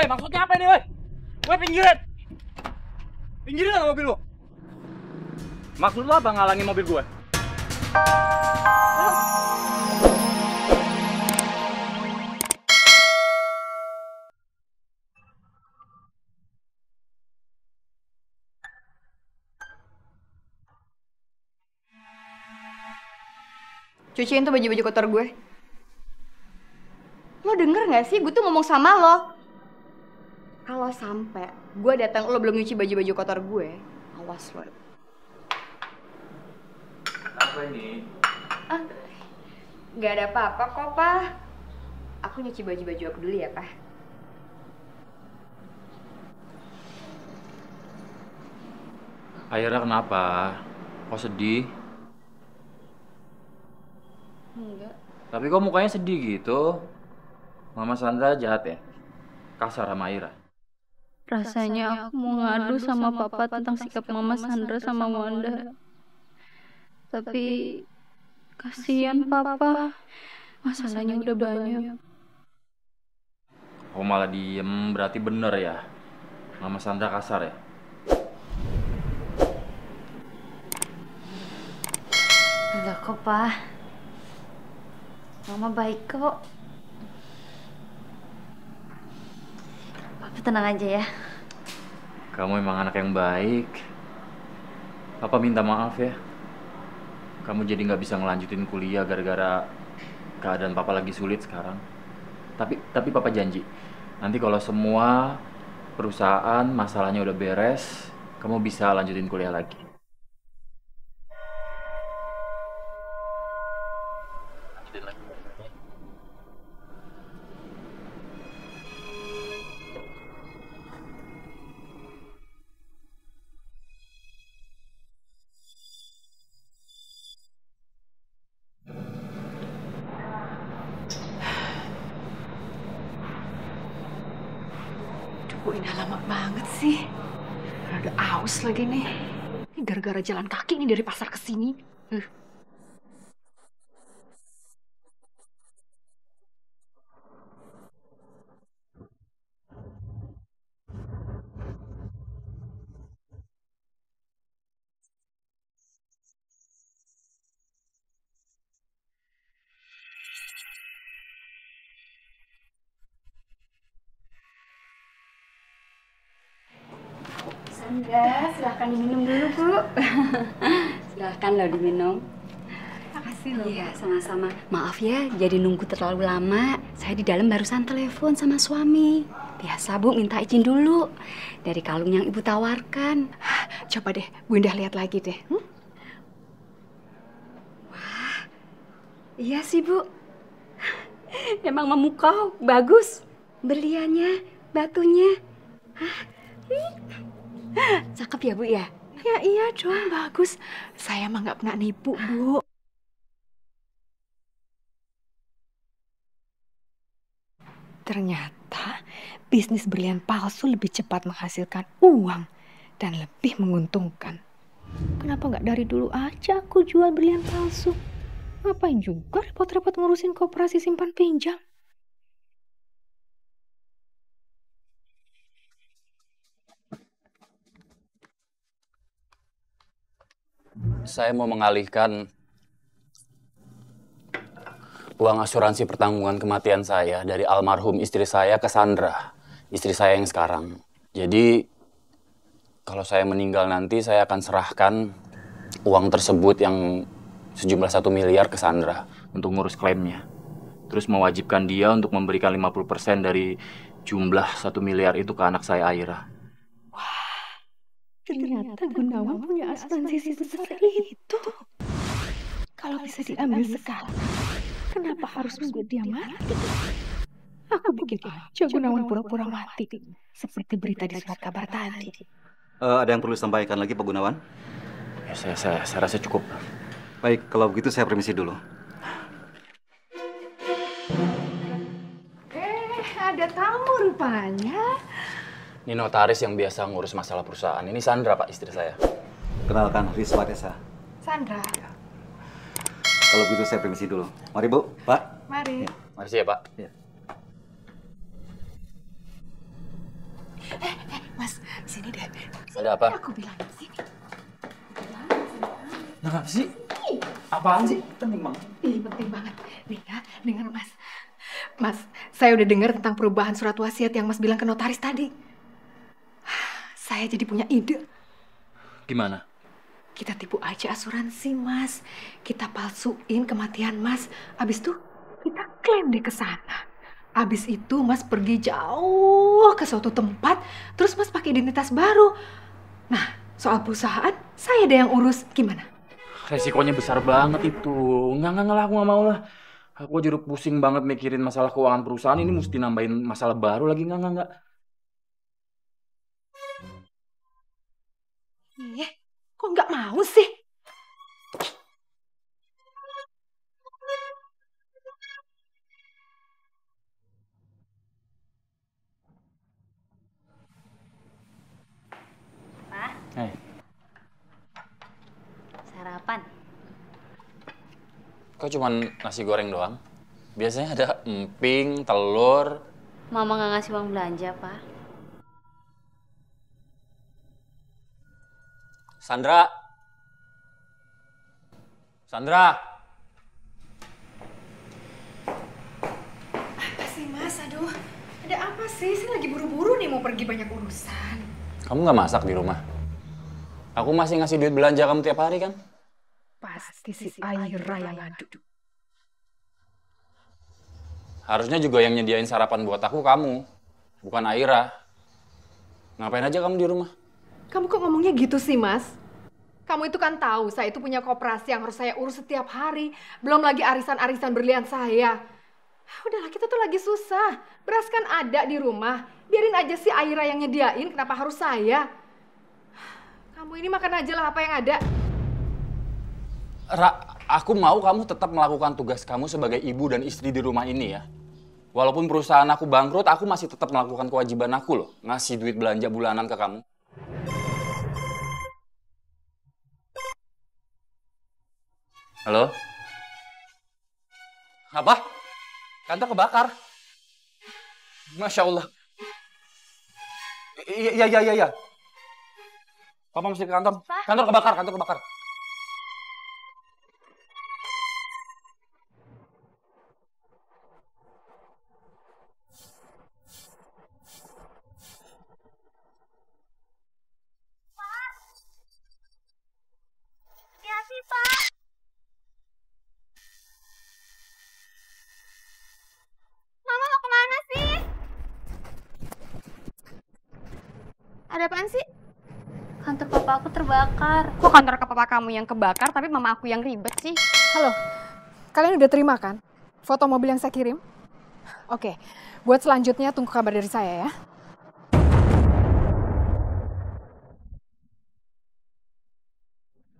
Woi, maksudnya apa ini, woi? Woi, pinggirin! Pinggirin lah mobil lu! Maksud lu apa ngalangin mobil gue? Cuciin tuh baju-baju kotor gue. Lo denger gak sih? Gue tuh ngomong sama lo. Kalau sampai gue datang lo belum nyuci baju-baju kotor gue, awas lo. Apa ini? Gak ada apa-apa kok, Pak. Aku nyuci baju-baju aku dulu ya, Pak. Akhirnya kenapa? Kok sedih? Enggak. Tapi kok mukanya sedih gitu? Mama Sandra jahat ya? Kasar sama Aira? Rasanya aku mau ngadu sama papa tentang sikap Mama Sandra sama Wanda. Tapi kasihan papa, masalahnya udah banyak. Oh malah diem, berarti bener ya? Mama Sandra kasar ya? Enggak kok, Pak. Mama baik kok. Papa tenang aja ya. Kamu emang anak yang baik. Papa minta maaf ya. Kamu jadi nggak bisa ngelanjutin kuliah gara-gara keadaan Papa lagi sulit sekarang. Tapi Papa janji, nanti kalau semua perusahaan masalahnya udah beres, kamu bisa lanjutin kuliah lagi. Kok ini lama banget sih? Ada aus lagi nih. Ini gara-gara jalan kaki nih dari pasar ke sini. Sandra, silahkan diminum dulu, Bu. Silahkan lo diminum. Makasih loh. Iya, sama-sama. Maaf ya, jadi nunggu terlalu lama. Saya di dalam barusan telepon sama suami. Biasa, Bu, minta izin dulu. Dari kalung yang Ibu tawarkan. Coba deh, Bu Indah lihat lagi deh. Wah, iya sih, Bu. Emang memukau, bagus. Berliannya, batunya. Cakep ya, Bu, ya? Ya iya dong, bagus. Saya mah nggak pernah nipu, Bu. Ternyata bisnis berlian palsu lebih cepat menghasilkan uang dan lebih menguntungkan. Kenapa nggak dari dulu aja aku jual berlian palsu? Ngapain juga repot-repot ngurusin koperasi simpan pinjam? Saya mau mengalihkan uang asuransi pertanggungan kematian saya dari almarhum istri saya ke Sandra, istri saya yang sekarang. Jadi, kalau saya meninggal nanti, saya akan serahkan uang tersebut yang sejumlah 1 miliar ke Sandra untuk ngurus klaimnya. Terus mewajibkan dia untuk memberikan 50% dari jumlah 1 miliar itu ke anak saya, Aira. Ternyata Gunawan punya asuransi sebesar itu. Kalau bisa diambil sekarang, kenapa harus nunggu dia mati? Aku bikin aja Gunawan pura-pura mati, seperti berita di surat kabar tadi. Ada yang perlu disampaikan lagi, Pak Gunawan? Ya, saya rasa cukup. Baik, kalau begitu saya permisi dulu. Ada tamu rupanya. Ini notaris yang biasa ngurus masalah perusahaan. Ini Sandra, Pak, istri saya. Kenalkan, Rizwa Desa. Sandra. Kalau begitu saya permisi dulu. Mari, Bu, Pak. Mari. Makasih ya, Pak. Ya. Mas, sini deh. Ada apa? Aku bilang sini. Nah, apa sih? Apaan sih? Penting banget. Ih, penting banget. Nih ya, dengar Mas. Mas, saya udah dengar tentang perubahan surat wasiat yang Mas bilang ke notaris tadi. Saya jadi punya ide. Gimana? Kita tipu aja asuransi, Mas. Kita palsuin kematian Mas. Abis itu kita klaim deh ke sana. Abis itu Mas pergi jauh ke suatu tempat, terus Mas pakai identitas baru. Nah, soal perusahaan, saya deh yang urus. Gimana? Resikonya besar banget itu. Enggak lah, aku nggak mau lah. Aku aja udah pusing banget mikirin masalah keuangan perusahaan. Ini mesti nambahin masalah baru lagi. Enggak. Kok nggak mau sih? Pak, Hei, sarapan. Kok cuman nasi goreng doang? Biasanya ada emping, telur. Mama nggak ngasih uang belanja, Pak. Sandra! Sandra! Apa sih, Mas? Aduh, ada apa sih? Saya lagi buru-buru nih mau pergi banyak urusan. Kamu nggak masak di rumah? Aku masih ngasih duit belanja kamu tiap hari kan? Pasti si Aira yang ngadu. Harusnya juga yang nyediain sarapan buat aku kamu, bukan Aira. Ngapain aja kamu di rumah? Kamu kok ngomongnya gitu sih, Mas? Kamu itu kan tahu saya itu punya koperasi yang harus saya urus setiap hari. Belum lagi arisan-arisan berlian saya. Udahlah, kita tuh lagi susah. Beras kan ada di rumah. Biarin aja si Aira yang nyediain, kenapa harus saya? Kamu ini makan aja lah apa yang ada. Aku mau kamu tetap melakukan tugas kamu sebagai ibu dan istri di rumah ini ya. Walaupun perusahaan aku bangkrut, aku masih tetap melakukan kewajiban aku loh. Ngasih duit belanja bulanan ke kamu. Halo? Apa? Kantor kebakar? Masya Allah. Iya. Papa mesti ke kantor. Kantor kebakar. Hati-hati, Pak. Mama mau kemana sih? Ada apaan sih? Kantor papa aku terbakar. Kok kantor papa kamu yang kebakar, tapi mama aku yang ribet sih? Halo, kalian udah terima kan foto mobil yang saya kirim? Oke, buat selanjutnya tunggu kabar dari saya ya.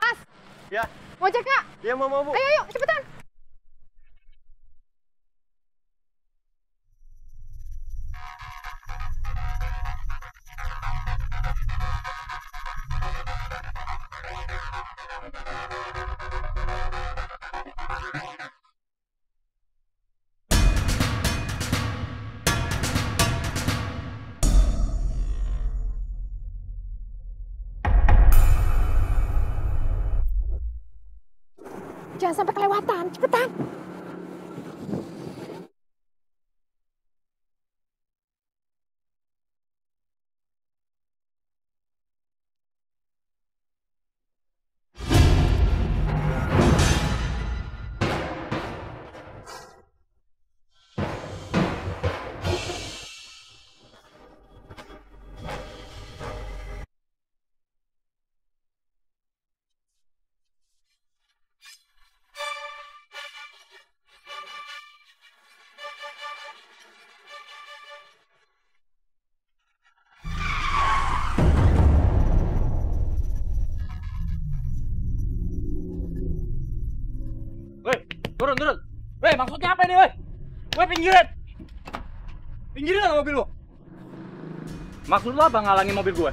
As! Ya. Mau cek nggak? Ya mau Bu. Ayo, cepetan! Jangan sampai kelewatan, cepetan! Turun. Weh, maksudnya apa ini, weh? Weh, pinggirin! Pinggirin lah mobil lu! Maksud lu apa ngalangin mobil gue?